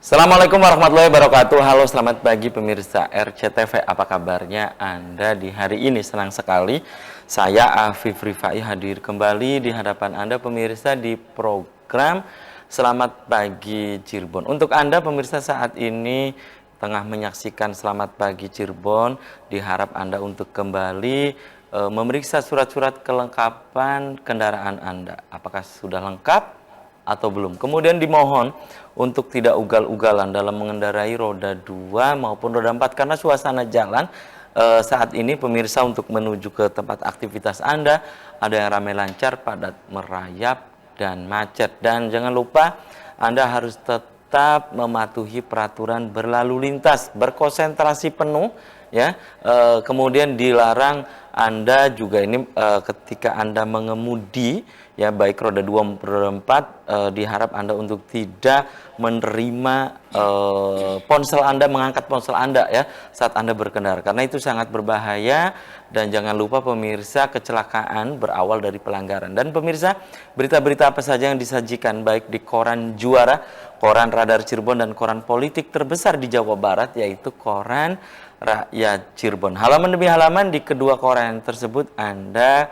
Assalamualaikum warahmatullahi wabarakatuh. Halo, selamat pagi pemirsa RCTV. Apa kabarnya Anda di hari ini? Senang sekali saya Afif Rifai hadir kembali di hadapan Anda pemirsa di program Selamat Pagi Cirebon. Untuk Anda pemirsa saat ini tengah menyaksikan Selamat Pagi Cirebon, diharap Anda untuk kembali memeriksa surat-surat kelengkapan kendaraan Anda. Apakah sudah lengkap atau belum? Kemudian dimohon untuk tidak ugal-ugalan dalam mengendarai roda 2 maupun roda 4 karena suasana jalan saat ini pemirsa untuk menuju ke tempat aktivitas Anda ada yang ramai lancar, padat merayap dan macet. Dan jangan lupa Anda harus tetap mematuhi peraturan berlalu lintas, berkonsentrasi penuh ya. Kemudian dilarang Anda juga ini ketika Anda mengemudi ya, baik roda 2 maupun roda 4, diharap Anda untuk tidak menerima ponsel Anda, mengangkat ponsel Anda ya saat Anda berkendara, karena itu sangat berbahaya. Dan jangan lupa pemirsa, kecelakaan berawal dari pelanggaran. Dan pemirsa, berita-berita apa saja yang disajikan baik di koran Juara, koran Radar Cirebon, dan koran politik terbesar di Jawa Barat, yaitu koran Rakyat Cirebon. Halaman demi halaman di kedua koran tersebut Anda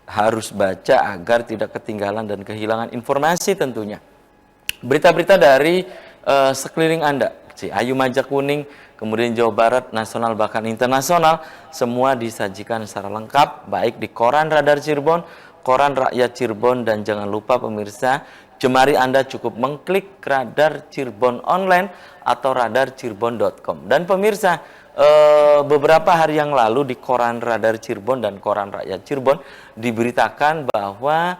harus baca agar tidak ketinggalan dan kehilangan informasi tentunya. Berita-berita dari sekeliling Anda, Ciayu, Majakuning, kemudian Jawa Barat, nasional bahkan internasional, semua disajikan secara lengkap baik di koran Radar Cirebon, koran Rakyat Cirebon, dan jangan lupa pemirsa, jemari Anda cukup mengklik Radar Cirebon online atau radarcirebon.com. Dan pemirsa, beberapa hari yang lalu di koran Radar Cirebon dan koran Rakyat Cirebon diberitakan bahwa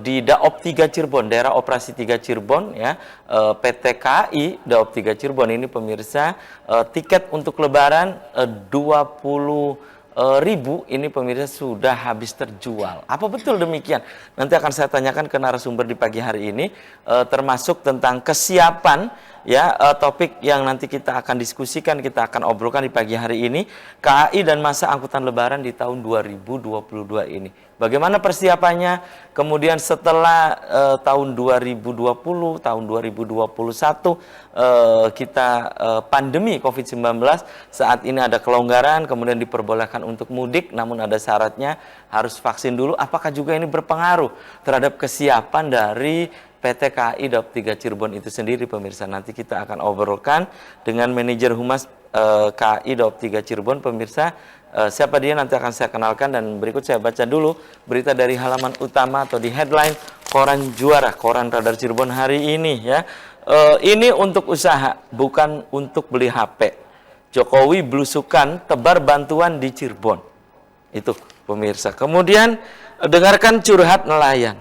di Daop 3 Cirebon, daerah operasi 3 Cirebon ya, PT KAI Daop 3 Cirebon ini pemirsa, tiket untuk lebaran 20.000 ini pemirsa sudah habis terjual. Apa betul demikian? Nanti akan saya tanyakan ke narasumber di pagi hari ini, termasuk tentang kesiapan ya, topik yang nanti kita akan diskusikan, kita akan obrolkan di pagi hari ini, KAI dan masa angkutan lebaran di tahun 2022 ini. Bagaimana persiapannya? Kemudian setelah tahun 2020, tahun 2021 kita pandemi COVID-19, saat ini ada kelonggaran, kemudian diperbolehkan untuk mudik, namun ada syaratnya harus vaksin dulu. Apakah juga ini berpengaruh terhadap kesiapan dari PT KAI Daop 3 Cirebon itu sendiri pemirsa? Nanti kita akan obrolkan dengan manajer humas KAI Daop 3 Cirebon pemirsa. Siapa dia nanti akan saya kenalkan, dan berikut saya baca dulu berita dari halaman utama atau di headline koran Juara, koran Radar Cirebon hari ini ya. Ini untuk usaha, bukan untuk beli HP. Jokowi belusukan tebar bantuan di Cirebon. Itu pemirsa. Kemudian dengarkan curhat nelayan,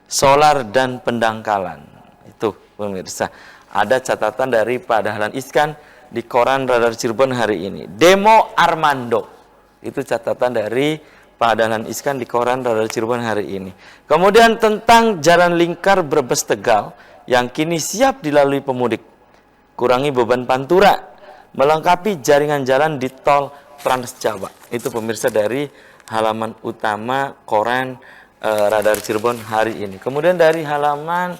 solar dan pendangkalan. Itu pemirsa. Ada catatan dari Pak Dahlan Iskan di koran Radar Cirebon hari ini. Demo Armando. Itu catatan dari Pak Dahlan Iskan di koran Radar Cirebon hari ini. Kemudian tentang jalan lingkar Brebes Tegal yang kini siap dilalui pemudik. Kurangi beban Pantura, melengkapi jaringan jalan di tol Trans Jawa. Itu pemirsa dari halaman utama koran Radar Cirebon hari ini. Kemudian dari halaman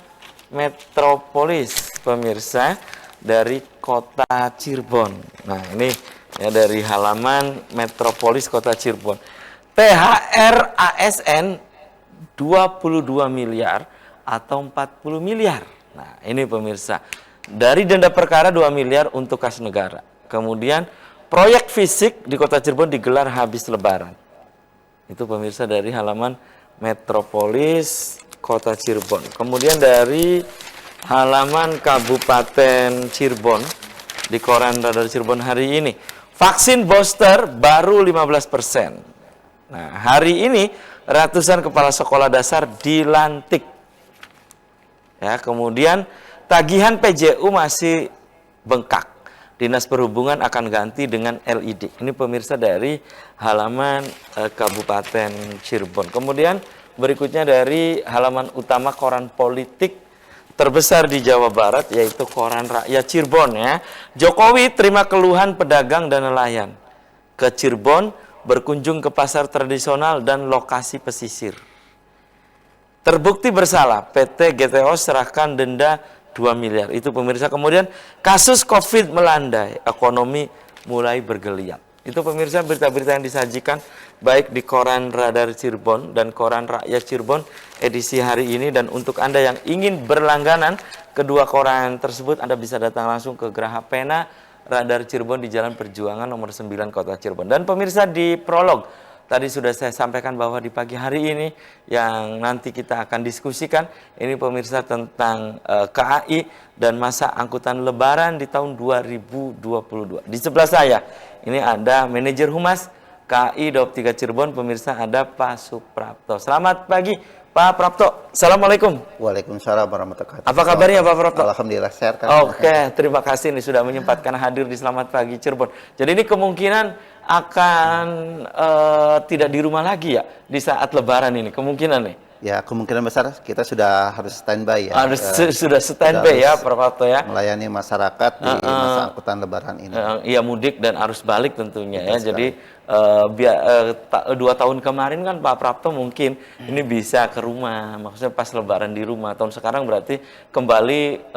Metropolis pemirsa, dari kota Cirebon. Nah ini ya, dari halaman Metropolis kota Cirebon. THR ASN 22 miliar atau 40 miliar. Nah ini pemirsa, dari denda perkara 2 miliar untuk kas negara. Kemudian proyek fisik di kota Cirebon digelar habis lebaran. Itu pemirsa dari halaman Metropolis kota Cirebon. Kemudian dari halaman Kabupaten Cirebon di koran Radar Cirebon hari ini, vaksin booster baru 15%. Nah, hari ini ratusan kepala sekolah dasar dilantik. Ya, kemudian tagihan PJU masih bengkak. Dinas Perhubungan akan ganti dengan LED. Ini pemirsa dari halaman Kabupaten Cirebon. Kemudian berikutnya dari halaman utama koran politik terbesar di Jawa Barat, yaitu koran Rakyat Cirebon ya. Jokowi terima keluhan pedagang dan nelayan. Ke Cirebon berkunjung ke pasar tradisional dan lokasi pesisir. Terbukti bersalah, PT GTO serahkan denda 2 miliar. Itu pemirsa. Kemudian kasus COVID melandai, ekonomi mulai bergeliat. Itu pemirsa berita-berita yang disajikan baik di koran Radar Cirebon dan koran Rakyat Cirebon edisi hari ini. Dan untuk Anda yang ingin berlangganan kedua koran tersebut, Anda bisa datang langsung ke Geraha Pena Radar Cirebon di Jalan Perjuangan nomor 9 Kota Cirebon. Dan pemirsa, di prolog tadi sudah saya sampaikan bahwa di pagi hari ini yang nanti kita akan diskusikan ini pemirsa tentang KAI dan masa angkutan lebaran di tahun 2022. Di sebelah saya ini ada manajer humas KAI Daob 3 Cirebon, pemirsa ada Pak Suprapto. Selamat pagi Pak Prapto. Assalamualaikum. Waalaikumsalam warahmatullahi wabarakatuh. Apa kabarnya Pak Prapto? Alhamdulillah sehat kan. Oke, terima kasih nih sudah menyempatkan hadir di Selamat Pagi Cirebon. Jadi ini kemungkinan akan tidak di rumah lagi ya di saat Lebaran ini, kemungkinan nih. Ya, kemungkinan besar kita sudah harus standby ya. Harus sudah standby ya, Pak Prapto ya. Melayani masyarakat di masa angkutan Lebaran ini. Iya, mudik dan arus balik tentunya ya. Sekali. Jadi 2 tahun kemarin kan Pak Prapto mungkin ini bisa ke rumah, maksudnya pas Lebaran di rumah. Tahun sekarang berarti kembali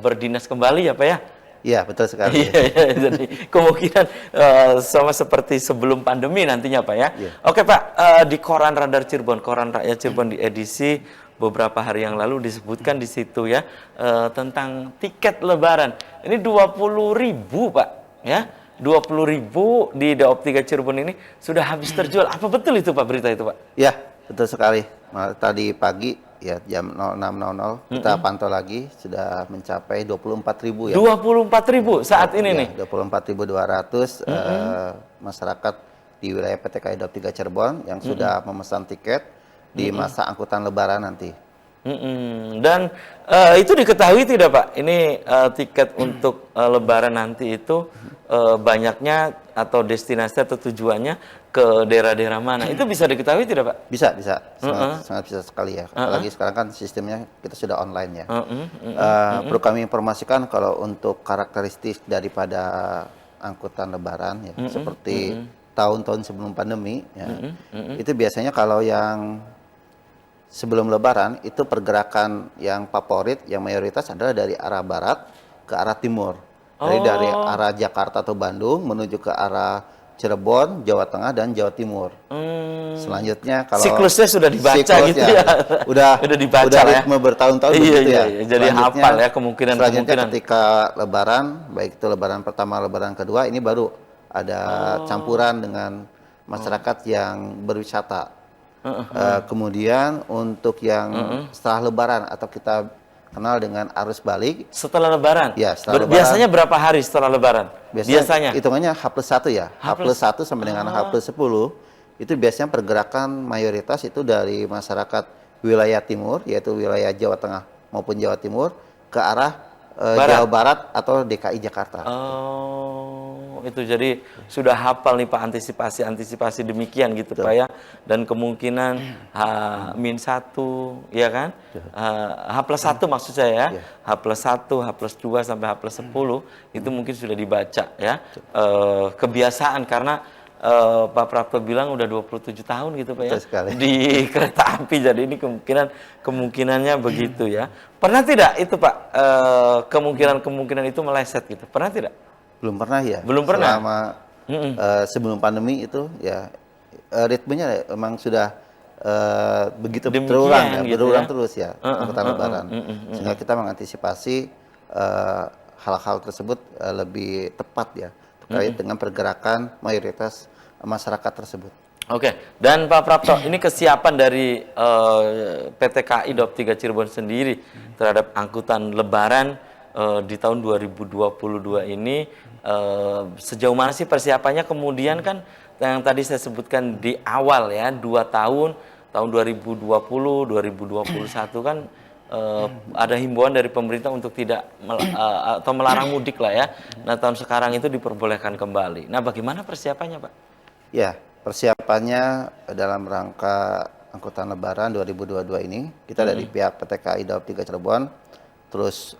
berdinas kembali ya Pak ya. Iya, betul sekali. Iya, jadi kemungkinan sama seperti sebelum pandemi nantinya Pak ya. Iya. Oke Pak, di koran Radar Cirebon, koran Rakyat Cirebon di edisi beberapa hari yang lalu disebutkan di situ ya tentang tiket Lebaran. Ini 20.000 Pak ya. 20.000 di Daob 3 Cirebon ini sudah habis terjual. Apa betul itu Pak, berita itu Pak? Ya, betul sekali. Tadi pagi ya jam 06.00 kita pantau lagi sudah mencapai 24.000 ya. 24.000 saat ini nih. 24.200 masyarakat di wilayah PT KAI Daob 3 Cirebon yang sudah memesan tiket di masa angkutan Lebaran nanti. Dan itu diketahui tidak Pak? Ini tiket untuk Lebaran nanti itu banyaknya atau destinasi atau tujuannya ke daerah-daerah mana? Itu bisa diketahui tidak Pak? Bisa, sangat bisa sekali ya. Apalagi sekarang kan sistemnya kita sudah online ya. Perlu kami informasikan kalau untuk karakteristik daripada angkutan Lebaran ya, seperti tahun-tahun sebelum pandemi ya, itu biasanya kalau yang sebelum Lebaran itu pergerakan yang favorit, yang mayoritas adalah dari arah barat ke arah timur. Dari arah Jakarta atau Bandung menuju ke arah Cirebon, Jawa Tengah dan Jawa Timur. Selanjutnya kalau siklusnya sudah dibaca gitu ya. Udah dibaca udah ya. ritme bertahun-tahun begitu ya. Jadi hafal ya kemungkinan. Selanjutnya ketika Lebaran, baik itu Lebaran pertama, Lebaran kedua, ini baru ada campuran dengan masyarakat yang berwisata. Kemudian untuk yang setelah Lebaran atau kita kenal dengan arus balik. Setelah Lebaran? Ya, setelah Lebaran. Biasanya berapa hari setelah Lebaran? Biasanya? Hitungannya H+1 ya. H+1 sampai dengan H+10 itu biasanya pergerakan mayoritas itu dari masyarakat wilayah timur, yaitu wilayah Jawa Tengah maupun Jawa Timur, ke arah Jawa Barat atau DKI Jakarta. Itu jadi sudah hafal nih Pak antisipasi demikian gitu Pak ya. Dan kemungkinan H-1 ya kan, H+1 maksud saya ya, H+1, H+2 sampai H+10 itu mungkin sudah dibaca ya. Kebiasaan karena Pak Prapto bilang udah 27 tahun gitu Pak ya di kereta api, jadi ini kemungkinannya begitu ya. Pernah tidak itu Pak kemungkinan itu meleset gitu? Pernah tidak? Belum pernah ya. Belum pernah. Selama sebelum pandemi itu ya ritmenya memang sudah begitu berulang ya, gitu berulang terus ya angkutan Lebaran. Sehingga kita mengantisipasi hal-hal tersebut lebih tepat ya terkait dengan pergerakan mayoritas masyarakat tersebut. Oke, dan Pak Prapto, ini kesiapan dari PT KAI Daob 3 Cirebon sendiri terhadap angkutan Lebaran di tahun 2022 ini sejauh mana sih persiapannya? Kemudian kan yang tadi saya sebutkan di awal ya, 2 tahun 2020, 2021 kan ada himbauan dari pemerintah untuk tidak atau melarang mudik lah ya. Nah, tahun sekarang itu diperbolehkan kembali. Nah, bagaimana persiapannya, Pak? Ya, persiapannya dalam rangka angkutan Lebaran 2022 ini, kita dari pihak PT KAI Daob 3 Cirebon terus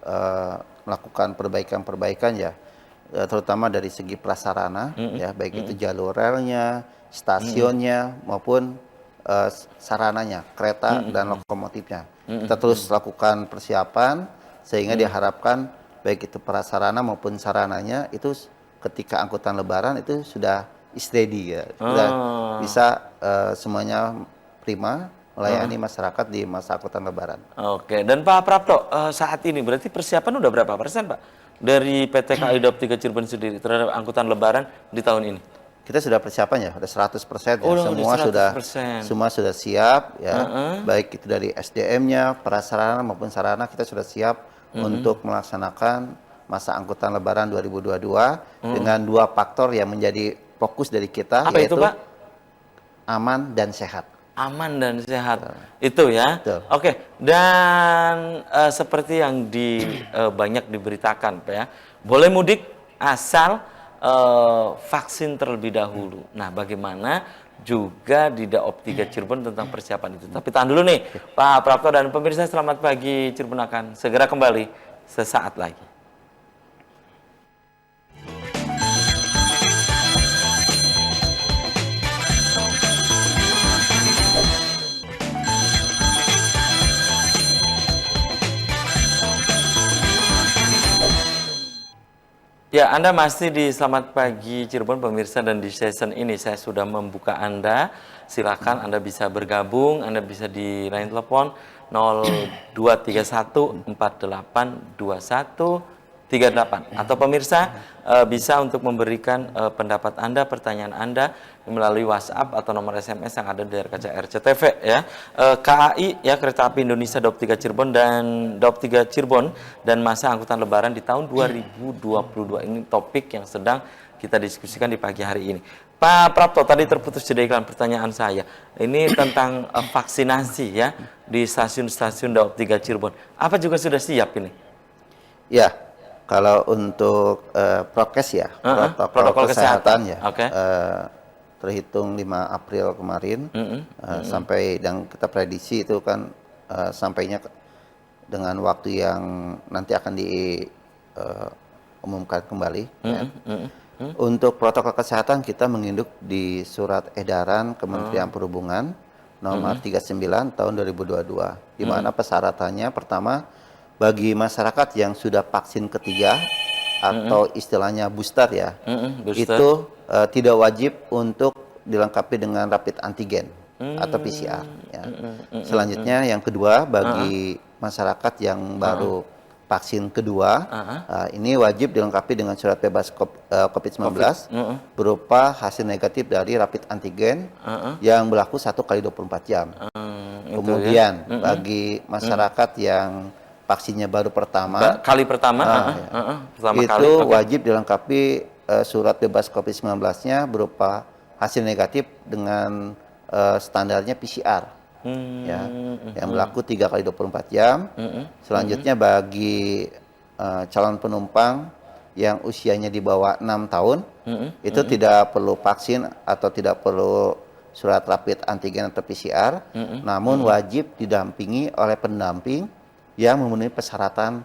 melakukan perbaikan-perbaikan ya, terutama dari segi prasarana ya, baik itu jalur relnya, stasiunnya maupun sarananya, kereta dan lokomotifnya. Kita terus lakukan persiapan sehingga diharapkan baik itu prasarana maupun sarananya itu ketika angkutan Lebaran itu sudah steady ya, sudah bisa semuanya prima melayani masyarakat di masa angkutan Lebaran. Oke, dan Pak Prapto, saat ini berarti persiapan udah berapa persen Pak dari PT KAI Daob 3 Cirebon sendiri terhadap angkutan Lebaran di tahun ini? Kita sudah persiapan ya, udah 100% ya. Oh, Semua sudah siap ya. Baik itu dari SDM-nya, prasarana maupun sarana kita sudah siap untuk melaksanakan masa angkutan Lebaran 2022 dengan 2 faktor yang menjadi fokus dari kita. Apa yaitu itu, Pak? Aman dan sehat. Aman dan sehat. Itu ya. Betul. Oke, dan seperti yang banyak diberitakan Pak ya. Boleh mudik asal vaksin terlebih dahulu. Nah, bagaimana juga di Daob 3 Cirebon tentang persiapan itu. Tapi tahan dulu nih, Pak Prapto dan pemirsa, selamat pagi. Cirebon akan segera kembali sesaat lagi. Ya, Anda masih di Selamat Pagi Cirebon pemirsa, dan di season ini saya sudah membuka Anda. Silakan Anda bisa bergabung, Anda bisa di line telepon 0231482138 atau pemirsa bisa untuk memberikan pendapat Anda, pertanyaan Anda melalui WhatsApp atau nomor SMS yang ada di layar kaca RCTV ya. KAI ya, Kereta Api Indonesia Daob 3 Cirebon dan Daob 3 Cirebon dan masa angkutan Lebaran di tahun 2022. Ini topik yang sedang kita diskusikan di pagi hari ini. Pak Prapto, tadi terputus jeda iklan, pertanyaan saya. Ini tentang vaksinasi ya di stasiun-stasiun Daob 3 Cirebon. Apa juga sudah siap ini? Ya, kalau untuk prokes ya, protokol kesehatan ya, terhitung 5 April kemarin sampai, dan kita prediksi itu kan sampainya dengan waktu yang nanti akan diumumkan kembali. Untuk protokol kesehatan kita menginduk di surat edaran Kementerian Perhubungan nomor 39 tahun 2022, di mana persyaratannya pertama, bagi masyarakat yang sudah vaksin ketiga atau istilahnya booster ya, itu tidak wajib untuk dilengkapi dengan rapid antigen atau PCR. Ya. Selanjutnya yang kedua, bagi masyarakat yang baru vaksin kedua, ini wajib dilengkapi dengan surat bebas COVID-19 berupa hasil negatif dari rapid antigen yang berlaku 1 kali 24 jam. Kemudian bagi masyarakat yang vaksinnya baru pertama, itu wajib dilengkapi surat bebas COVID-19-nya berupa hasil negatif dengan standarnya PCR, yang berlaku 3 kali 24 jam. Selanjutnya bagi calon penumpang yang usianya di bawah 6 tahun, itu tidak perlu vaksin atau tidak perlu surat rapid antigen atau PCR, namun wajib didampingi oleh pendamping yang memenuhi persyaratan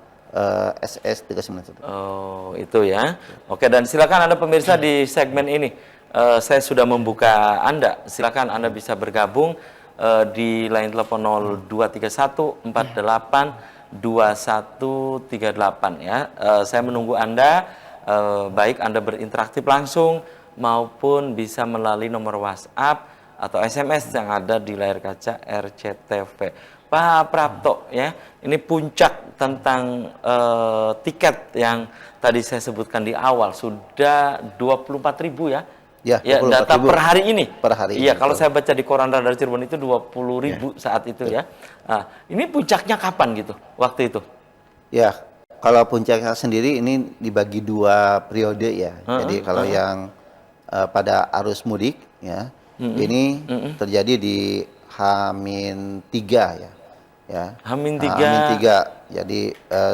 SS 391. Oh, itu ya. Oke, dan silakan Anda pemirsa di segmen ini. Saya sudah membuka Anda. Silakan Anda bisa bergabung di line telepon 0231482138 ya. Saya menunggu Anda, baik Anda berinteraksi langsung maupun bisa melalui nomor WhatsApp atau SMS yang ada di layar kaca RCTV. Pak Prapto ya, ini puncak tentang tiket yang tadi saya sebutkan di awal sudah 24.000 ya. Ya, data per hari ini. Per hari iya, ini, kalau saya baca di koran Radar Cirebon itu 20.000 saat itu ya. Nah, ini puncaknya kapan gitu, waktu itu? Ya, kalau puncaknya sendiri ini dibagi 2 periode ya. Jadi kalau yang pada arus mudik ya, ini terjadi di H-3 ya. H-3, jadi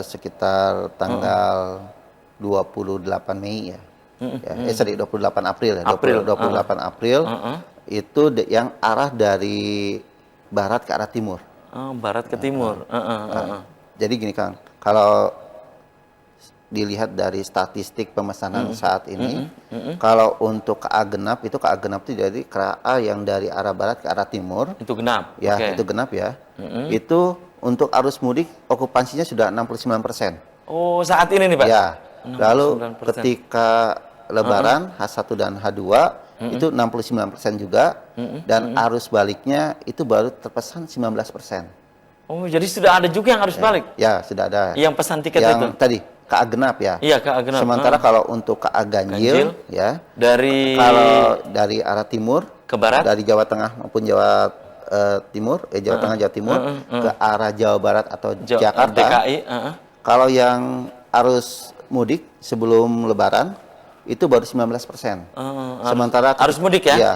sekitar tanggal 28 Mei ya. 28 April ya. 28 April itu yang arah dari barat ke arah timur. Barat ke timur. Jadi gini Kang, kalau dilihat dari statistik pemesanan saat ini, kalau untuk KA genap itu dari KA yang dari arah barat ke arah timur. Itu genap. Ya, itu genap ya. Itu untuk arus mudik okupansinya sudah 69%. Oh, saat ini nih Pak? Ya. Lalu 69%. ketika Lebaran H1 dan H2 itu 69% juga, dan arus baliknya itu baru terpesan 19%. Oh, jadi sudah ada juga yang harus balik? Ya, sudah ada. Yang pesan tiket yang itu? tadi KA genap ya. Iya, KA genap. Sementara kalau untuk KA ganjil, ya, kalau dari arah timur ke barat, dari Jawa Tengah maupun Jawa Timur, Jawa Tengah, Jawa Timur ke arah Jawa Barat atau Jakarta, DKI, kalau yang arus mudik sebelum Lebaran itu baru 19%. Sementara arus mudik ya? Ya.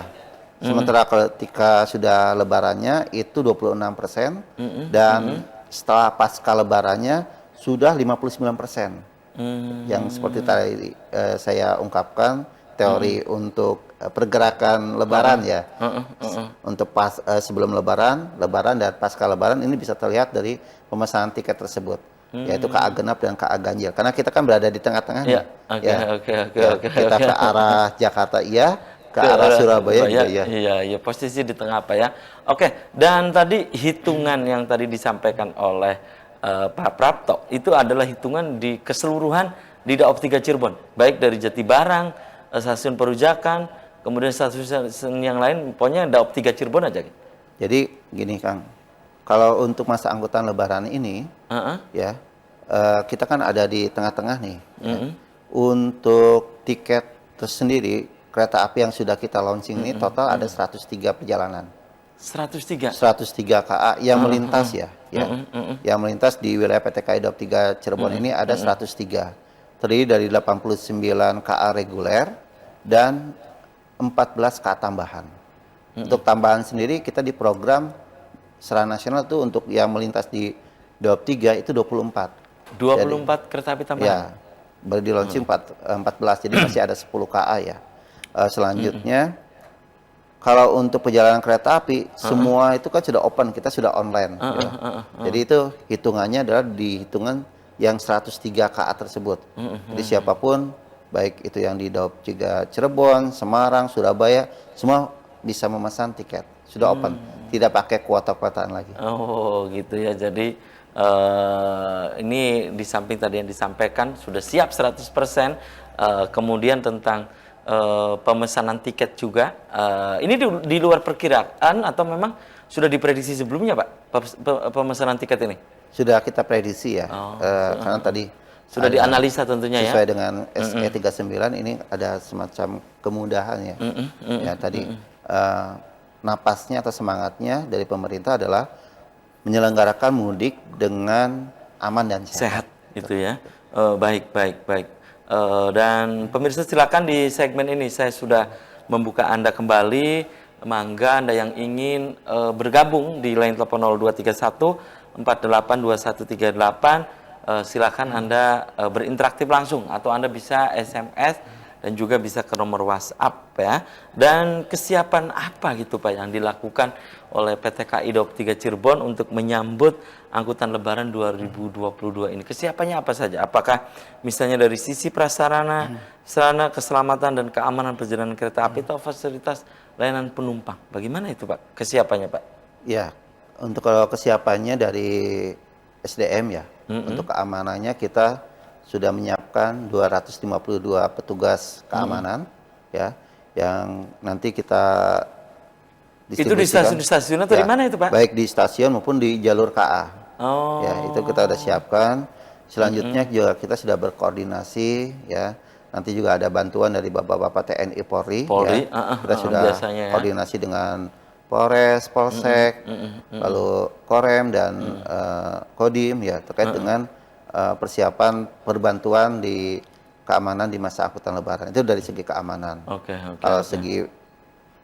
Sementara ketika sudah Lebarannya itu 26%, dan setelah pasca Lebarannya sudah 59%. Yang seperti tadi saya ungkapkan, teori untuk pergerakan Lebaran ya. Untuk sebelum Lebaran, Lebaran dan pasca Lebaran ini bisa terlihat dari pemesanan tiket tersebut, yaitu KA genap dan KA ganjil. Karena kita kan berada di tengah-tengah. Ya, oke. Kita ke arah Jakarta ke arah Surabaya juga ya. Iya, posisi di tengah Pak ya. Oke, dan tadi hitungan yang tadi disampaikan oleh Pak Prapto itu adalah hitungan di keseluruhan di Daop 3 Cirebon, baik dari Jatibarang, stasiun Perujakan, kemudian stasiun yang lain, pokoknya Daop 3 Cirebon aja. Jadi gini Kang, kalau untuk masa angkutan Lebaran ini, ya kita kan ada di tengah-tengah nih. Ya. Untuk tiket tersendiri kereta api yang sudah kita launching ini total ada 103 perjalanan. 103 KA yang melintas ya. Yang melintas di wilayah PT KAI Daop 3 Cirebon ini ada 103. Terdiri dari 89 KA reguler dan 14 KA tambahan. Untuk tambahan sendiri kita di program secara nasional tuh untuk yang melintas di Daop 3 itu 24. 24 jadi, kereta api tambahan? Ya, baru di launching 14, jadi masih ada 10 KA ya. Selanjutnya, kalau untuk perjalanan kereta api, semua itu kan sudah open, kita sudah online. Jadi itu hitungannya adalah di hitungan yang 103 KA tersebut. Jadi siapapun, baik itu yang di Daop 3 Cirebon, Semarang, Surabaya, semua bisa memesan tiket. Sudah open, tidak pakai kuota-kuotaan lagi. Oh gitu ya, jadi ini di samping tadi yang disampaikan sudah siap 100%, kemudian tentang pemesanan tiket juga, ini di luar perkiraan atau memang sudah diprediksi sebelumnya Pak, pemesanan tiket ini? Sudah kita prediksi ya, karena tadi sudah dianalisa tentunya sesuai dengan SE 39 ini ada semacam kemudahan ya. Ya tadi napasnya atau semangatnya dari pemerintah adalah menyelenggarakan mudik dengan aman dan sehat. Itu ya. Baik. Dan pemirsa silakan di segmen ini saya sudah membuka Anda kembali. Mangga Anda yang ingin bergabung di line telepon 0231 482138, silakan Anda berinteraksi langsung atau Anda bisa SMS dan juga bisa ke nomor WhatsApp ya. Dan kesiapan apa gitu Pak yang dilakukan oleh PT KAI Daop 3 Cirebon untuk menyambut angkutan Lebaran 2022 ini? Kesiapannya apa saja? Apakah misalnya dari sisi prasarana, sarana, keselamatan dan keamanan perjalanan kereta api atau fasilitas layanan penumpang? Bagaimana itu Pak kesiapannya Pak? Ya, untuk kalau kesiapannya dari SDM ya, untuk keamanannya kita sudah menyiapkan 252 petugas keamanan ya, yang nanti kita distribusikan. Itu di stasiun-stasiun atau ya, di mana itu Pak? Baik di stasiun maupun di jalur KA. Ya, itu kita sudah siapkan. Selanjutnya juga kita sudah berkoordinasi ya. Nanti juga ada bantuan dari Bapak-bapak TNI Polri ya. Kita sudah koordinasi dengan Polres, Polsek, lalu Korem dan Kodim ya terkait dengan persiapan perbantuan di keamanan di masa angkutan Lebaran. Itu dari segi keamanan. Kalau segi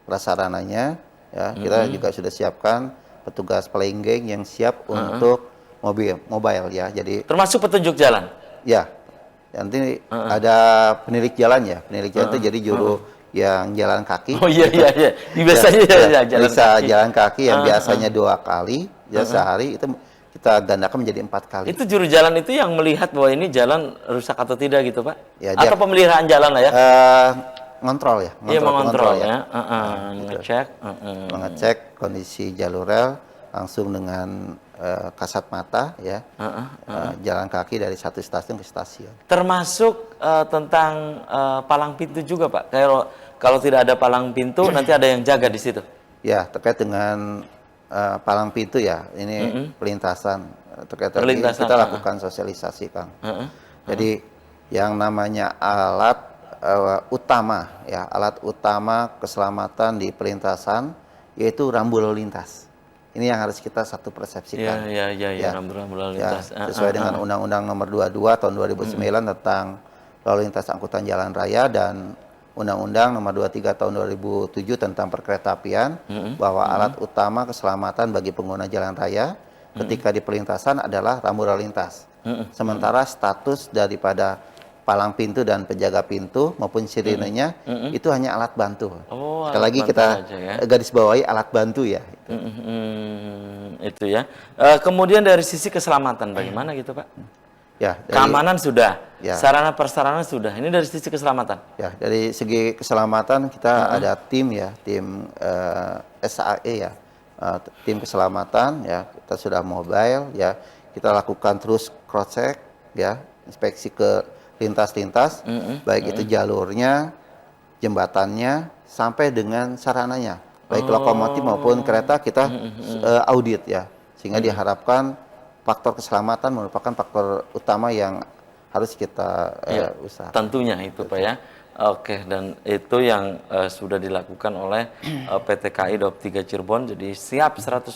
prasarananya ya, kita juga sudah siapkan petugas playing gang yang siap untuk mobile ya. Jadi termasuk petunjuk jalan. Ya. Nanti ada penilik jalan ya. Penilik jalan itu jadi juru yang jalan kaki. Oh iya. Biasanya jalan kaki yang biasanya 2 kali ya sehari, itu kita gandakan menjadi 4 kali. Itu juru jalan itu yang melihat bahwa ini jalan rusak atau tidak gitu Pak? Ya, atau pemeliharaan jalan lah ya? Ngontrol ya. Iya, mengontrol ya. Mengecek. Mengecek kondisi jalur rel langsung dengan kasat mata ya, jalan kaki dari satu stasiun ke stasiun. Termasuk tentang palang pintu juga, Pak. Kalau tidak ada palang pintu, nanti ada yang jaga di situ. Ya, terkait dengan palang pintu ya, ini pelintasan. Terkait tadi kita lakukan sosialisasi, Kang. Jadi yang namanya alat utama ya, alat utama keselamatan di pelintasan yaitu rambu lalu lintas. Ini yang harus kita satu persepsikan. Ya, rambu lalu lintas. Sesuai dengan Undang-Undang Nomor 22 Tahun 2009 tentang lalu lintas angkutan jalan raya dan Undang-Undang Nomor 23 Tahun 2007 tentang perkeretaapian, bahwa alat utama keselamatan bagi pengguna jalan raya ketika di perlintasan adalah rambu lalu lintas. Sementara status daripada palang pintu dan penjaga pintu maupun sirenenya itu hanya alat bantu. Sekali lagi kita garis bawahi alat bantu ya. Itu ya. Kemudian dari sisi keselamatan bagaimana gitu, Pak? Ya, keamanan sudah, sarana prasarana sudah. Ini dari sisi keselamatan. Ya, dari segi keselamatan kita ada tim ya, tim SAE ya, tim keselamatan ya. Kita sudah mobile ya. Kita lakukan terus cross check ya, inspeksi ke lintas-lintas, baik itu jalurnya, jembatannya, sampai dengan sarananya, baik lokomotif maupun kereta kita audit ya, sehingga diharapkan faktor keselamatan merupakan faktor utama yang harus kita usahakan. Tentunya itu Pak ya. Oke, dan itu yang sudah dilakukan oleh PT KAI Daob 3 Cirebon, jadi siap 100%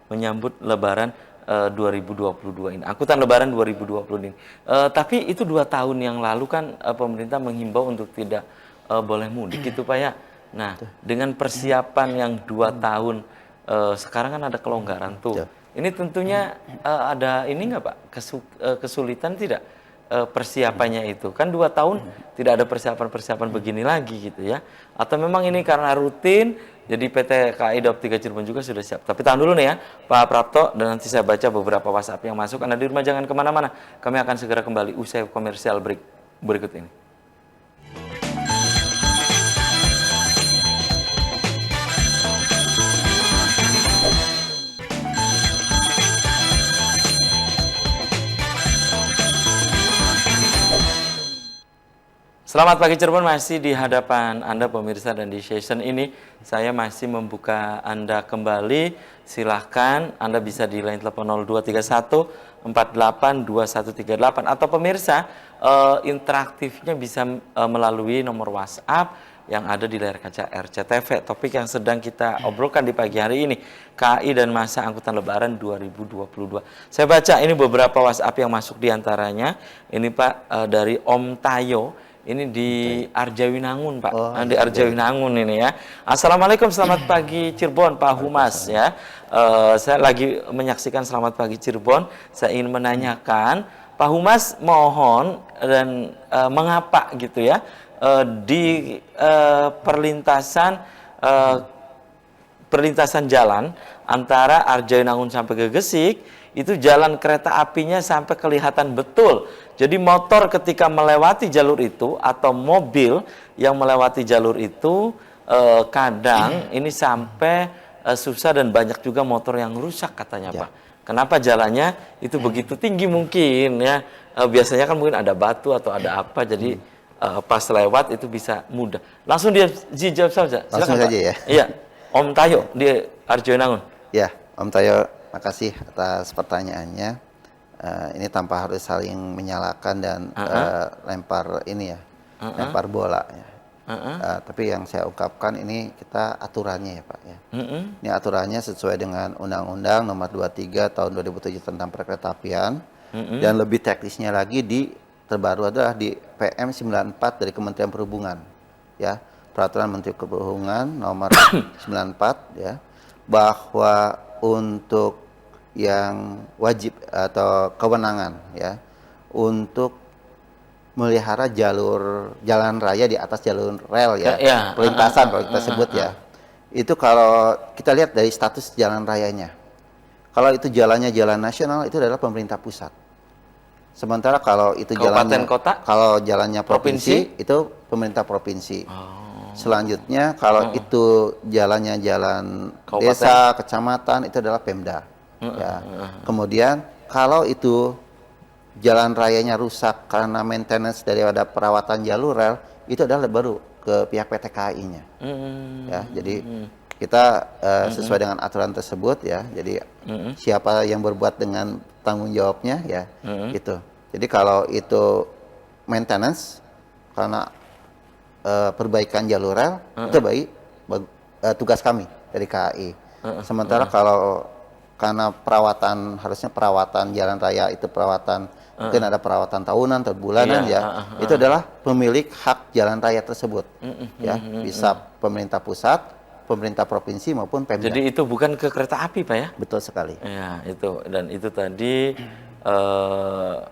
menyambut Lebaran 2022 ini, angkutan Lebaran 2020 ini. Tapi itu 2 tahun yang lalu kan pemerintah menghimbau untuk tidak boleh mudik gitu Pak ya. Nah, dengan persiapan yang 2 tahun, sekarang kan ada kelonggaran tuh. Ini tentunya ada ini nggak Pak, kesulitan tidak persiapannya itu? Kan 2 tahun tidak ada persiapan-persiapan begini lagi gitu ya. Atau memang ini karena rutin, jadi PT KAI Daob 3 Cirebon juga sudah siap. Tapi tahan dulu nih ya, Pak Prapto, dan nanti saya baca beberapa WhatsApp yang masuk. Anda di rumah jangan kemana-mana. Kami akan segera kembali usai komersial break berikut ini. Selamat pagi Cirebon, masih di hadapan Anda pemirsa, dan di session ini saya masih membuka Anda kembali. Silahkan Anda bisa di line telepon 0231 48 2138, atau pemirsa interaktifnya bisa melalui nomor WhatsApp yang ada di layar kaca RCTV. Topik yang sedang kita obrolkan di pagi hari ini, KAI dan masa angkutan Lebaran 2022. Saya baca ini beberapa WhatsApp yang masuk, diantaranya ini Pak dari Om Tayo. Ini di Arjawinangun Pak, di Arjawinangun ini ya. Assalamualaikum, selamat pagi Cirebon Pak Humas ya. Saya lagi menyaksikan Selamat Pagi Cirebon. Saya ingin menanyakan Pak Humas, mohon dan mengapa gitu ya di perlintasan jalan antara Arjawinangun sampai ke Gesik itu jalan kereta apinya sampai kelihatan betul. Jadi motor ketika melewati jalur itu atau mobil yang melewati jalur itu kadang ini sampai susah, dan banyak juga motor yang rusak katanya Pak. Kenapa jalannya itu begitu tinggi mungkin ya? Biasanya kan mungkin ada batu atau ada apa, jadi pas lewat itu bisa mudah. Langsung dia dijawab saja. Langsung saja ya. Iya, Om Tayo di Arjawinangun. Ya, Om Tayo, makasih atas pertanyaannya. Ini tanpa harus saling menyalahkan dan lempar ini ya, lempar bola ya. Tapi yang saya ungkapkan ini kita aturannya ya Pak ya. Ini aturannya sesuai dengan Undang-Undang Nomor 23 Tahun 2007 tentang perkeretaapian, dan lebih teknisnya lagi terbaru adalah di PM 94 dari Kementerian Perhubungan ya, Peraturan Menteri Perhubungan Nomor 94 ya, bahwa untuk yang wajib atau kewenangan ya untuk melihara jalan raya di atas jalur rel ya, perlintasan kalau kita sebut ya. Itu kalau kita lihat dari status jalan rayanya. Kalau itu jalannya jalan nasional, itu adalah pemerintah pusat. Sementara kalau itu jalannya kota, kalau jalannya provinsi itu pemerintah provinsi. Selanjutnya kalau itu jalannya jalan Kabupaten. desa, kecamatan, itu adalah Pemda. Ya. Kemudian kalau itu jalan rayanya rusak karena maintenance daripada perawatan jalur rel, itu adalah baru ke pihak PT KAI-nya. Ya, jadi kita sesuai dengan aturan tersebut ya. Jadi siapa yang berbuat dengan tanggung jawabnya ya, itu. Jadi kalau itu maintenance karena perbaikan jalur rel, itu tugas kami dari KAI. Sementara kalau karena perawatan, harusnya perawatan jalan raya itu perawatan mungkin ada perawatan tahunan atau bulanan itu adalah pemilik hak jalan raya tersebut. Ya, bisa pemerintah pusat, pemerintah provinsi maupun Pemda. Jadi itu bukan ke kereta api, Pak ya? Betul sekali. Ya, itu. Dan itu tadi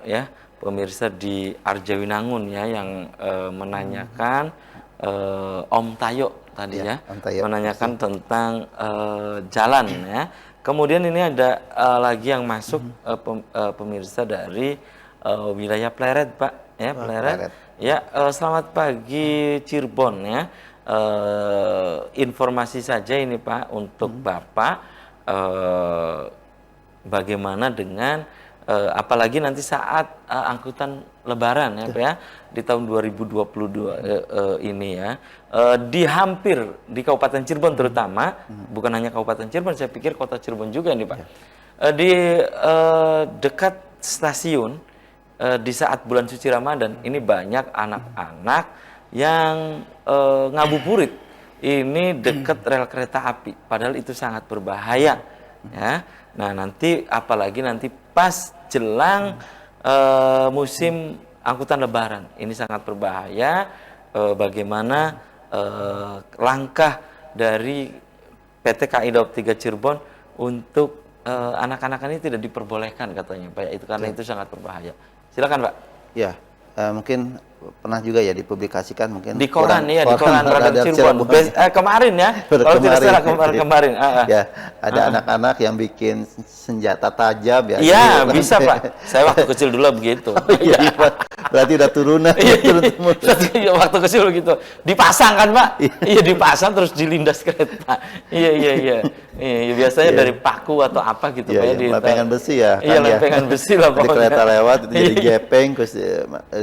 ya, pemirsa di Arjawinangun ya yang menanyakan Om Tayo tadi ya, Om Tayo. menanyakan tentang jalan ya. Kemudian ini ada lagi yang masuk pemirsa dari wilayah Pleret, Pak ya, Pleret. Ya, selamat pagi Cirebon ya. Informasi saja ini Pak untuk Bapak, bagaimana dengan apalagi nanti saat angkutan Lebaran ya Pak ya, di tahun 2022 ini ya, di hampir di Kabupaten Cirebon terutama, bukan hanya Kabupaten Cirebon, saya pikir Kota Cirebon juga nih Pak, di dekat stasiun di saat bulan suci Ramadan ini banyak anak-anak yang ngabuburit ini dekat rel kereta api, padahal itu sangat berbahaya ya. Nah nanti apalagi nanti pas jelang musim angkutan Lebaran ini sangat berbahaya. Bagaimana langkah dari PT KAI Daob 3 Cirebon untuk anak-anak ini tidak diperbolehkan katanya Pak, itu karena itu sangat berbahaya. Silakan Pak. Ya, mungkin pernah juga ya dipublikasikan mungkin di koran ya, di koran Radar Cirebon kemarin ya, kalau tidak salah kemarin ya, ada anak-anak yang bikin senjata tajam ya. Iya bisa Pak, saya waktu kecil dulu begitu. Iya, berarti udah turunan. Waktu kecil begitu dipasang kan Pak, iya dipasang terus dilindas kereta. Iya biasanya dari paku atau apa gitu Pak. Lempengan besi ya. Iya lempengan besi lah pokoknya. Kereta lewat itu jadi gepeng, terus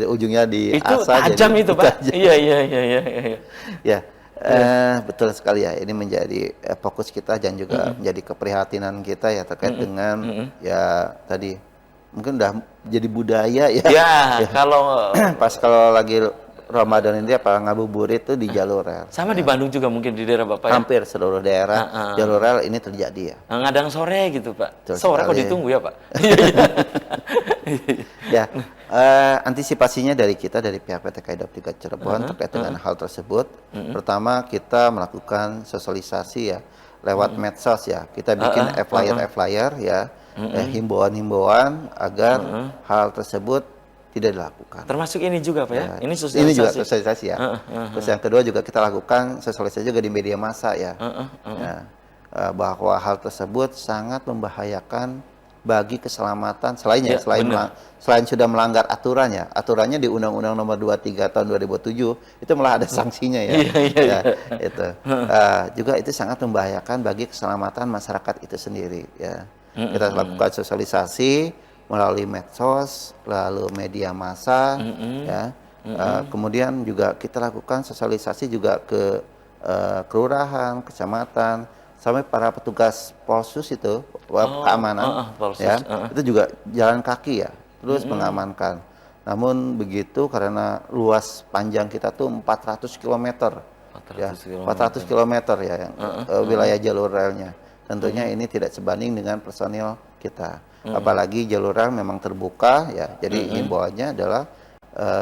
ujungnya di itu tajam itu Pak. Iya. Ya, betul sekali ya. Ini menjadi fokus kita dan juga menjadi keprihatinan kita ya terkait dengan ya tadi mungkin udah jadi budaya ya. Ya, kalau pas kalau lagi Ramadan ini apa ngabuburit itu di jalur rel. Sama di Bandung juga mungkin di daerah Bapak ya. Hampir seluruh daerah jalur rel ini terjadi ya. Ngadang sore gitu Pak. Betul sore sekali. kok ditunggu ya Pak. Ya, antisipasinya dari kita dari pihak PT KAI Daob 3 Cirebon terkait dengan hal tersebut. Pertama kita melakukan sosialisasi ya lewat medsos ya. Kita bikin flyer ya, himbauan-himbauan agar hal tersebut tidak dilakukan. Termasuk ini juga Pak ya. Ini sosialisasi. Ini juga sosialisasi ya. Terus yang kedua juga kita lakukan sosialisasi juga di media massa ya. Bahwa hal tersebut sangat membahayakan bagi keselamatan selain sudah melanggar aturannya. Aturannya di Undang-Undang Nomor 23 Tahun 2007 itu malah ada sanksinya ya. Itu. Juga itu sangat membahayakan bagi keselamatan masyarakat itu sendiri ya. Kita lakukan sosialisasi melalui medsos, lalu media massa ya. Kemudian juga kita lakukan sosialisasi juga ke kelurahan, kecamatan, sampai para petugas Polsus itu keamanan ya itu juga jalan kaki ya terus mengamankan. Namun begitu karena luas panjang kita tuh 400 km ya 400 km ya yang wilayah jalur relnya, tentunya ini tidak sebanding dengan personil kita. Apalagi jalur rel memang terbuka ya, jadi himbauannya adalah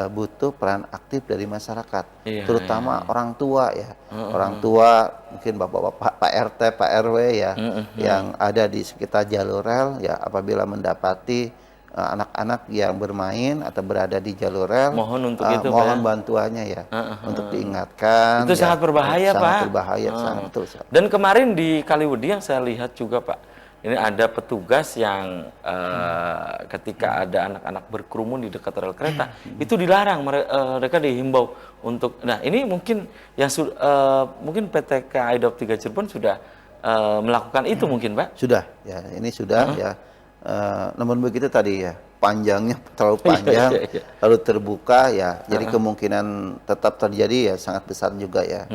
butuh peran aktif dari masyarakat, terutama orang tua ya, orang tua mungkin bapak-bapak, Pak RT, Pak RW ya, yang ada di sekitar jalur rel ya, apabila mendapati anak-anak yang bermain atau berada di jalur rel, mohon untuk itu mohon bantuannya ya, untuk diingatkan. Itu sangat berbahaya sangat Pak. Berbahaya, sangat betul. Dan kemarin di Kaliwedi yang saya lihat juga Pak, ini ada petugas yang ketika ada anak-anak berkerumun di dekat rel kereta, itu dilarang, mereka dihimbau untuk. Nah, ini mungkin yang mungkin PT KAI Daup 3 Cirebon sudah melakukan itu mungkin, Pak? Sudah, ya ini sudah ya. Namun begitu tadi ya, panjangnya terlalu panjang, lalu terbuka ya, jadi kemungkinan tetap terjadi ya sangat besar juga ya.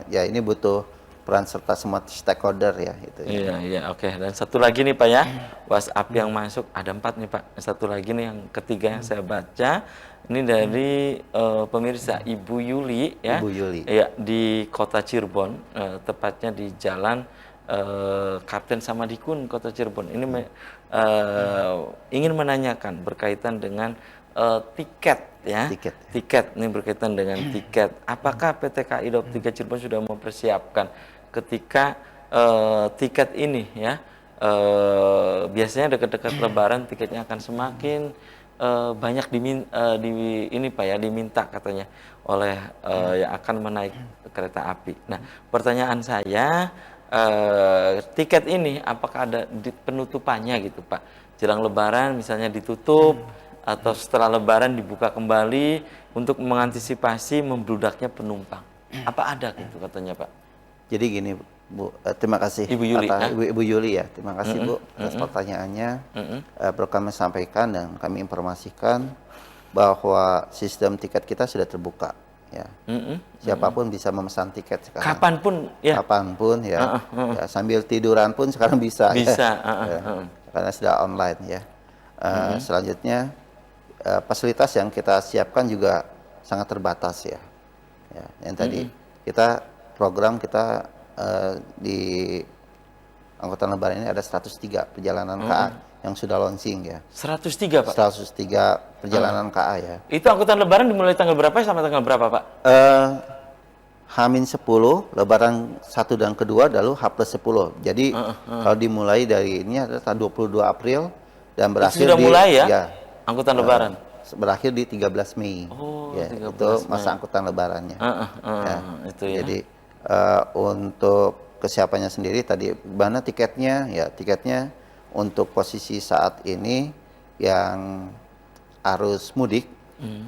Ya ini butuh peran serta semua stakeholder ya itu. Iya, iya, oke. Dan satu lagi nih Pak ya, WhatsApp yang masuk ada 4 nih Pak. Satu lagi nih yang ketiga yang saya baca, ini dari pemirsa Ibu Yuli ya. Ibu Yuli. Ya, di Kota Cirebon, tepatnya di Jalan Kapten Samadikun, Kota Cirebon. Ini ingin menanyakan berkaitan dengan tiket ya. Tiket ini berkaitan dengan tiket. Apakah PT KAI Daup 3 Cirebon sudah mempersiapkan ketika tiket ini ya, biasanya dekat-dekat Lebaran tiketnya akan semakin banyak ini Pak ya, diminta katanya oleh yang akan menaik kereta api. Nah, pertanyaan saya, tiket ini apakah ada penutupannya gitu Pak? Jelang Lebaran misalnya ditutup atau setelah Lebaran dibuka kembali untuk mengantisipasi membludaknya penumpang. Apa ada gitu katanya Pak? Jadi gini Bu, terima kasih Ibu Yuli, Ibu Yuli ya, terima kasih Bu atas pertanyaannya. Perlu kami sampaikan dan kami informasikan bahwa sistem tiket kita sudah terbuka ya. Siapapun bisa memesan tiket sekarang. Kapanpun ya. Kapanpun ya. Ya sambil tiduran pun sekarang bisa. Bisa. Ya. Karena sudah online ya. Selanjutnya fasilitas yang kita siapkan juga sangat terbatas ya. Ya, yang tadi kita program kita di angkutan lebaran ini ada 103 perjalanan KA yang sudah launching ya. 103 Pak? 103 perjalanan KA ya. Itu angkutan lebaran dimulai tanggal berapa sampai tanggal berapa Pak? H-10, lebaran 1 dan kedua, lalu H+10. Jadi kalau dimulai dari ini adalah 22 April dan berakhir sudah di mulai ya? Angkutan lebaran? Berakhir di 13 Mei. Oh, ya, 13 itu Mei. masa angkutan lebarannya. Ya. Itu ya. Jadi untuk kesiapannya sendiri tadi mana tiketnya ya, tiketnya untuk posisi saat ini yang arus mudik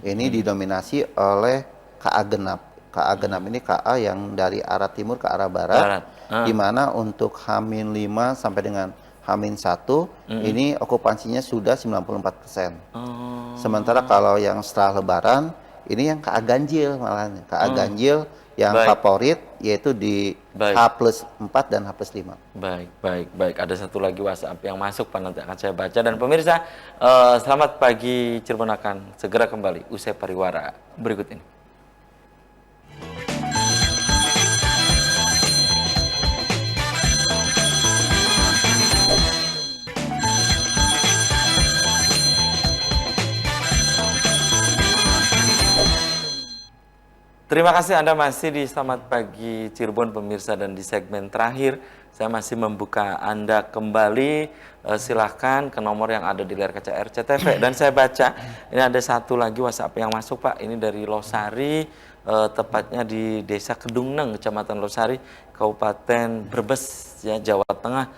ini didominasi oleh KA genap. KA genap ini KA yang dari arah timur ke arah barat. Di mana untuk H-5 sampai dengan H-1 ini okupansinya sudah 94%. Sementara kalau yang setelah lebaran ini yang KA ganjil malah, KA ganjil yang favorit yaitu di H+4 dan H+5. Baik. Ada satu lagi WhatsApp yang masuk Pak, nanti akan saya baca. Dan pemirsa, selamat pagi Cirebon akan segera kembali usai pariwara berikut ini. Terima kasih Anda masih di Selamat Pagi Cirebon pemirsa, dan di segmen terakhir saya masih membuka Anda kembali, silahkan ke nomor yang ada di layar kaca RCTV. Dan saya baca, ini ada satu lagi WhatsApp yang masuk Pak, ini dari Losari, tepatnya di Desa Kedungneng, Kecamatan Losari, Kabupaten Brebes, ya, Jawa Tengah.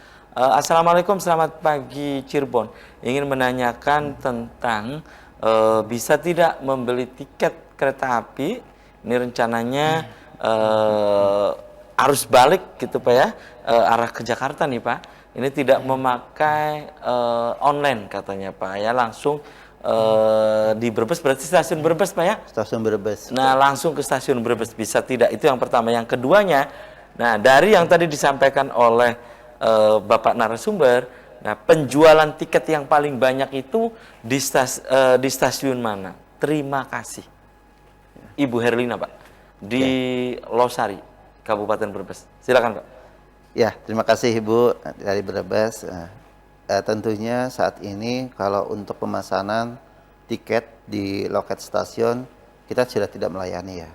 Assalamualaikum, selamat pagi Cirebon. Ingin menanyakan tentang bisa tidak membeli tiket kereta api. Ini rencananya arus balik gitu Pak ya, arah ke Jakarta nih Pak. Ini tidak memakai online katanya Pak ya, langsung di Brebes, berarti stasiun Brebes Pak ya? Stasiun Brebes. Nah langsung ke stasiun Brebes, bisa tidak? Itu yang pertama. Yang keduanya, nah dari yang tadi disampaikan oleh Bapak narasumber, nah penjualan tiket yang paling banyak itu di stasiun mana? Terima kasih. Ibu Herlina Pak, di Losari, Kabupaten Brebes. Silakan Pak. Ya, terima kasih Ibu dari Brebes. Tentunya saat ini kalau untuk pemesanan tiket di loket stasiun kita sudah tidak melayani ya.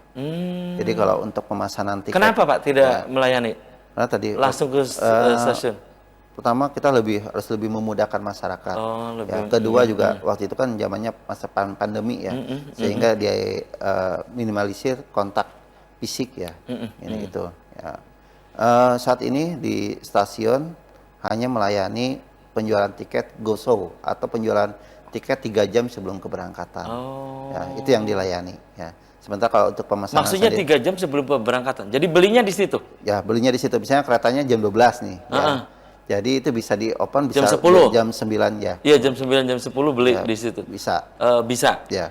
Jadi kalau untuk pemesanan tiket. Kenapa Pak tidak melayani? Karena tadi langsung ke stasiun. Pertama kita harus lebih memudahkan masyarakat. Kedua juga waktu itu kan zamannya masa pandemi ya, sehingga dia minimalisir kontak fisik ya. Ini itu. Ya. Saat ini di stasiun hanya melayani penjualan tiket go-show atau penjualan tiket 3 jam sebelum keberangkatan. Oh. Ya, itu yang dilayani. Ya. Sementara kalau untuk pemesanan Maksudnya sendiri, 3 jam sebelum keberangkatan. Jadi belinya di situ. ya belinya di situ. Misalnya keretanya jam 12 nih. Ya. Heeh. Jadi itu bisa di open bisa Jam 10? jam 9 ya. Iya, jam 9, jam 10 beli Ya, di situ. bisa. Bisa. Ya.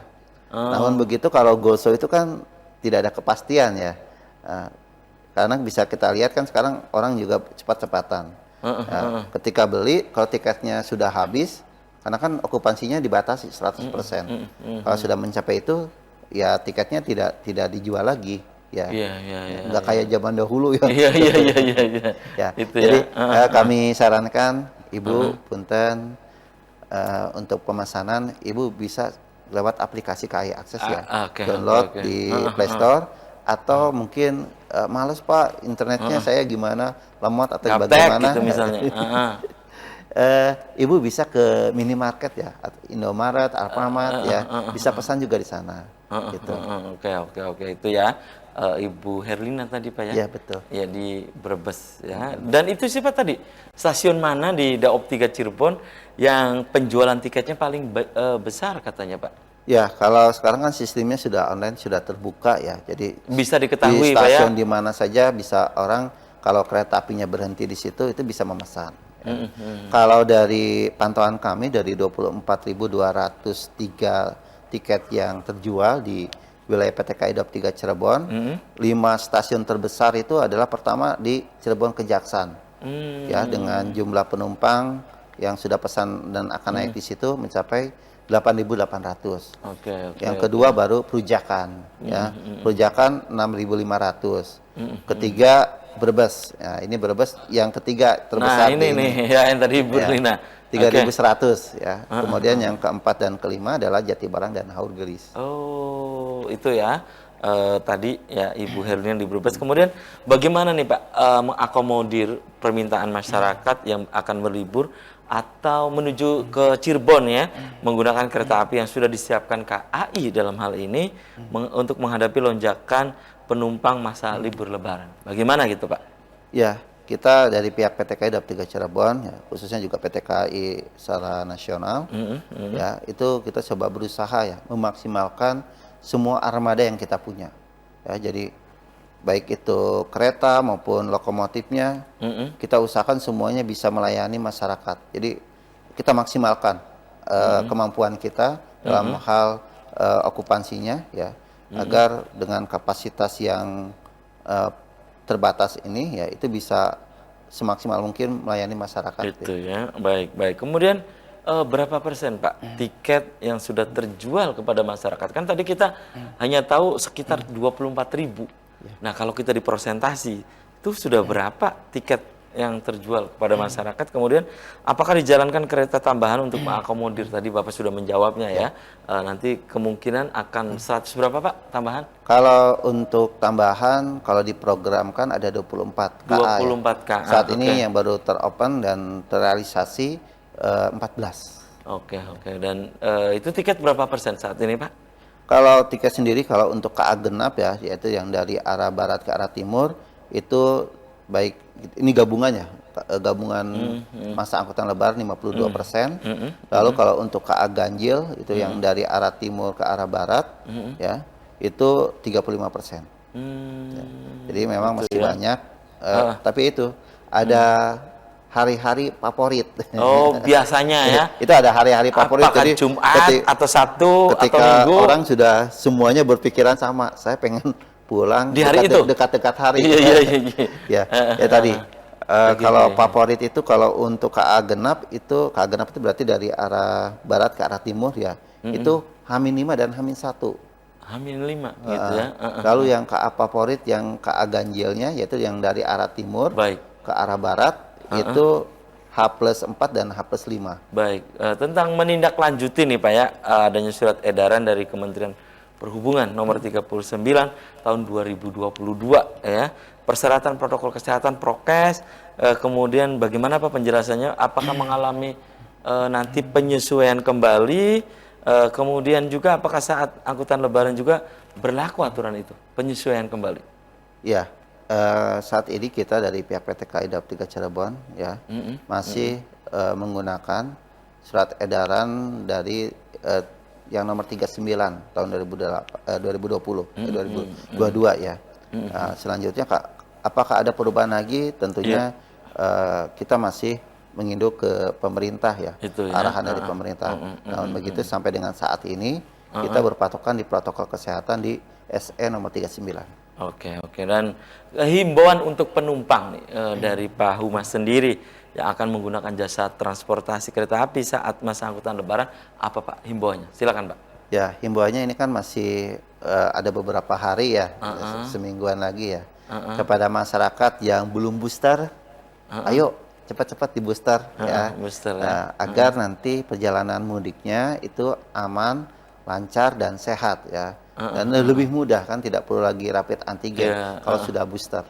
Oh. Namun begitu kalau go-show itu kan tidak ada kepastian ya. Karena bisa kita lihat kan sekarang orang juga cepat-cepatan. Ketika beli, kalau tiketnya sudah habis, karena kan okupansinya dibatasi 100%. Kalau sudah mencapai itu, ya tiketnya tidak dijual lagi. Ya, Iya. nggak kayak zaman dahulu ya. Iya. Ya, Itu jadi ya. kami sarankan Ibu, punten untuk pemesanan Ibu bisa lewat aplikasi KAI Akses ya, download di Play Store atau mungkin males Pak internetnya saya gimana lemot atau Gaptek bagaimana gitu misalnya. Ibu bisa ke minimarket ya, Indomaret, Alfamart ya, bisa pesan juga di sana. Gitu. Oke itu ya. Ibu Herlina tadi Pak ya? Ya betul. Ya di Brebes ya. Dan itu siapa tadi? Stasiun mana di Daop 3 Cirebon yang penjualan tiketnya paling besar katanya Pak? Ya, kalau sekarang kan sistemnya sudah online, sudah terbuka ya. Jadi bisa diketahui di Pak ya? stasiun di mana saja bisa orang kalau kereta apinya berhenti di situ itu bisa memesan. Ya. Kalau dari pantauan kami dari 24.203 tiket yang terjual di wilayah PT KAI Daop 3 Cirebon, 5 stasiun terbesar itu adalah pertama di Cirebon Kejaksan. Ya, dengan jumlah penumpang yang sudah pesan dan akan naik di situ mencapai 8.800. Yang kedua baru Perujakan, ya. Perujakan 6.500. Ketiga Brebes. Ya, ini Brebes yang ketiga terbesar. Nah, ini nih ya yang tadi Bu Lina. 3.100 ya. Kemudian yang keempat dan kelima adalah Jatibarang dan Haur Gelis. Oh, itu ya. Tadi ya Ibu Herlina di Brebes. Kemudian bagaimana nih Pak mengakomodir permintaan masyarakat yang akan berlibur atau menuju ke Cirebon ya menggunakan kereta api yang sudah disiapkan KAI dalam hal ini untuk menghadapi lonjakan penumpang masa libur Lebaran. Bagaimana gitu Pak? Ya, kita dari pihak PT KAI Daop 3 Cirebon ya, khususnya juga PT KAI secara nasional ya, itu kita coba berusaha ya memaksimalkan semua armada yang kita punya. Ya, jadi baik itu kereta maupun lokomotifnya, kita usahakan semuanya bisa melayani masyarakat. Jadi kita maksimalkan kemampuan kita dalam hal okupansinya ya, agar dengan kapasitas yang terbatas ini ya itu bisa semaksimal mungkin melayani masyarakat. Itu ya, baik. Kemudian berapa persen Pak tiket yang sudah terjual kepada masyarakat? Kan tadi kita hanya tahu sekitar 24.000. Nah, kalau kita dipersentasi, itu sudah berapa tiket yang terjual kepada masyarakat? Kemudian, apakah dijalankan kereta tambahan untuk mengakomodir? Tadi Bapak sudah menjawabnya ya. Nanti kemungkinan akan 100 berapa Pak tambahan? Kalau untuk tambahan, kalau diprogramkan ada 24 KA. 24 KA. Saat ini yang baru teropen dan terrealisasi 14. Oke. Dan itu tiket berapa persen saat ini Pak? Kalau tiket sendiri, kalau untuk KA genap ya, yaitu yang dari arah barat ke arah timur, itu baik, ini gabungannya, gabungan masa angkutan lebaran 52%. Lalu kalau untuk KA ganjil, itu yang dari arah timur ke arah barat, ya, itu 35%. Ya. Jadi memang masih banyak, tapi itu ada hari-hari favorit. Oh, biasanya ya. Itu ada hari-hari favorit. Apakah jadi Jumat atau Sabtu ketika atau Minggu? Orang sudah semuanya berpikiran sama, saya pengen pulang di hari itu dekat-dekat hari. Iya. Ya tadi. Kalau favorit itu kalau untuk KA genap itu berarti dari arah barat ke arah timur ya. Itu H-5 dan H-1. H-5 gitu ya. Lalu yang KA favorit yang KA ganjilnya yaitu yang dari arah timur ke arah barat itu H+4 dan H+5. Baik, tentang menindaklanjuti nih Pak ya, adanya surat edaran dari Kementerian Perhubungan nomor 39 tahun 2022 ya. Persyaratan protokol kesehatan prokes, kemudian bagaimana Pak penjelasannya, apakah mengalami nanti penyesuaian kembali, kemudian juga apakah saat angkutan lebaran juga berlaku aturan itu, penyesuaian kembali? Ya. saat ini kita dari pihak PT KAI Daob 3 Cirebon ya masih menggunakan surat edaran dari yang nomor 39 tahun 2020 2022 ya. Selanjutnya apakah ada perubahan lagi? Tentunya kita masih menginduk ke pemerintah ya, arahan dari pemerintah. Namun begitu sampai dengan saat ini kita berpatokan di protokol kesehatan di SE nomor 39. Oke. Dan himbauan untuk penumpang nih, dari Pak Humas sendiri yang akan menggunakan jasa transportasi kereta api saat masa angkutan Lebaran, apa Pak himbauannya? Silakan Pak. Ya, himbauannya ini kan masih ada beberapa hari ya, semingguan lagi ya. Kepada masyarakat yang belum booster, ayo cepat-cepat di booster ya, agar nanti perjalanan mudiknya itu aman, lancar dan sehat ya. Dan lebih mudah kan, tidak perlu lagi rapid antigen kalau sudah booster.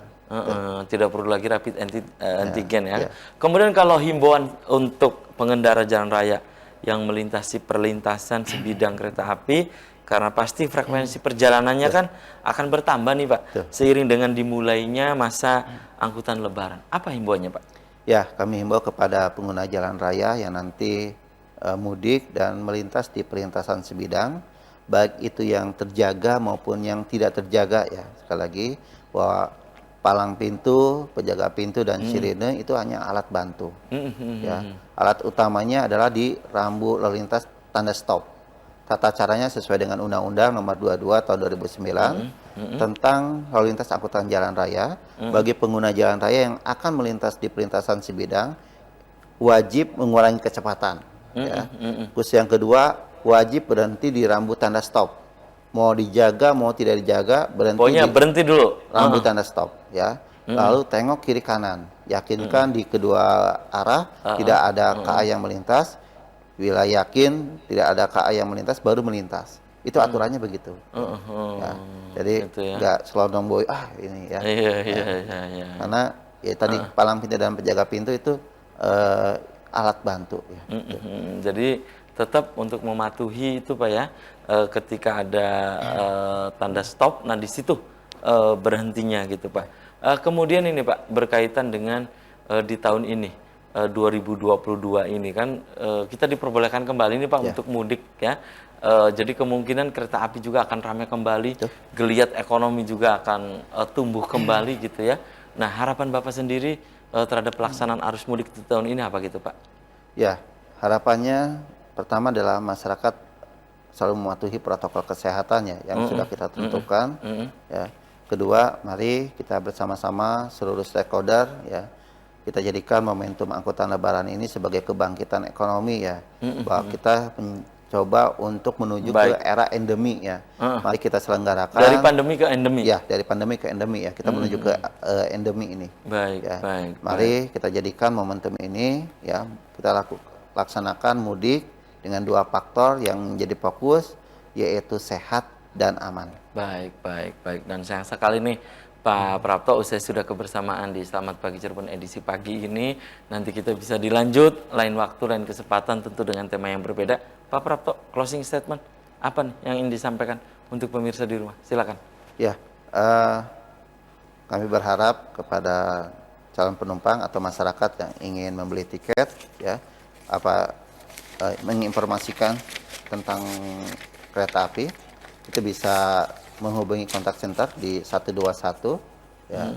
Tidak perlu lagi rapid antigen ya. Kemudian kalau himbauan untuk pengendara jalan raya yang melintasi perlintasan sebidang kereta api, karena pasti frekuensi perjalanannya kan akan bertambah nih Pak, seiring dengan dimulainya masa angkutan Lebaran. Apa himbauannya Pak? Ya, kami himbau kepada pengguna jalan raya yang nanti mudik dan melintas di perlintasan sebidang, baik itu yang terjaga maupun yang tidak terjaga ya. Sekali lagi, bahwa palang pintu, penjaga pintu dan sirine itu hanya alat bantu. Ya, alat utamanya adalah di rambu lalu lintas tanda stop. Tata caranya sesuai dengan Undang-Undang Nomor 22 Tahun 2009 tentang lalu lintas angkutan jalan raya. Bagi pengguna jalan raya yang akan melintas di perlintasan sebidang, wajib mengurangi kecepatan. Ya. Terus yang kedua, wajib berhenti di rambu tanda stop. Mau dijaga, mau tidak dijaga, berhenti dulu. Rambu tanda stop, ya. Lalu tengok kiri kanan, yakinkan di kedua arah tidak ada KA yang melintas. Bila yakin tidak ada KA yang melintas, baru melintas. Itu aturannya begitu. Ya. Jadi nggak selonong boy ini ya. Karena ya tadi palang pintu dan penjaga pintu itu alat bantu. Ya. Jadi tetap untuk mematuhi itu Pak ya, ketika ada tanda stop, nah di situ berhentinya gitu Pak. Kemudian ini Pak, berkaitan dengan di tahun ini 2022 ini kan kita diperbolehkan kembali nih Pak untuk mudik ya. Jadi kemungkinan kereta api juga akan ramai kembali, geliat ekonomi juga akan tumbuh kembali gitu ya. Nah, harapan Bapak sendiri terhadap pelaksanaan arus mudik di tahun ini apa gitu Pak? Ya, harapannya pertama adalah masyarakat selalu mematuhi protokol kesehatannya yang sudah kita tentukan. Ya. Kedua, mari kita bersama-sama seluruh stakeholder ya, kita jadikan momentum angkutan Lebaran ini sebagai kebangkitan ekonomi ya, bahwa kita mencoba untuk menuju ke era endemi ya. Mari kita selenggarakan dari pandemi ke endemi. Ya, dari pandemi ke endemi ya. Kita menuju ke endemi ini. Baik. Mari kita jadikan momentum ini ya, kita laksanakan mudik dengan dua faktor yang menjadi fokus, yaitu sehat dan aman. Baik. Dan sayang sekali nih Pak Prapto, usai sudah kebersamaan di Selamat Pagi Cirebon edisi pagi ini. Nanti kita bisa dilanjut lain waktu, lain kesempatan, tentu dengan tema yang berbeda. Pak Prapto, closing statement apa nih yang ingin disampaikan untuk pemirsa di rumah? Silakan. Ya, kami berharap kepada calon penumpang atau masyarakat yang ingin membeli tiket ya, menginformasikan tentang kereta api, itu bisa menghubungi kontak center di 121 ya.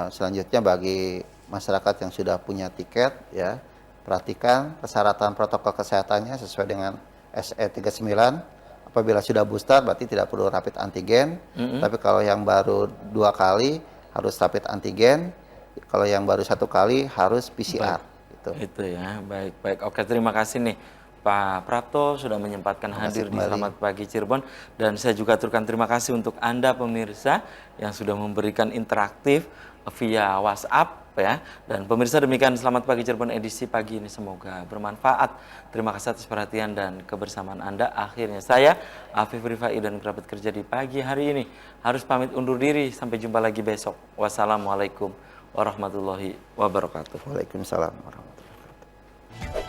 Selanjutnya bagi masyarakat yang sudah punya tiket ya, perhatikan persyaratan protokol kesehatannya sesuai dengan SE 39. Apabila sudah booster berarti tidak perlu rapid antigen, tapi kalau yang baru 2 kali harus rapid antigen, kalau yang baru 1 kali harus PCR. Itu ya, baik. Oke, terima kasih nih Pak Prapto sudah menyempatkan hadir di Selamat Pagi Cirebon, dan saya juga aturkan terima kasih untuk Anda pemirsa yang sudah memberikan interaktif via WhatsApp ya. Dan pemirsa, demikian Selamat Pagi Cirebon edisi pagi ini, semoga bermanfaat. Terima kasih atas perhatian dan kebersamaan Anda. Akhirnya saya Afif Rifai dan kerabat kerja di pagi hari ini harus pamit undur diri, sampai jumpa lagi besok. Wassalamualaikum warahmatullahi wabarakatuh. Waalaikumsalam warahmatullahi wabarakatuh.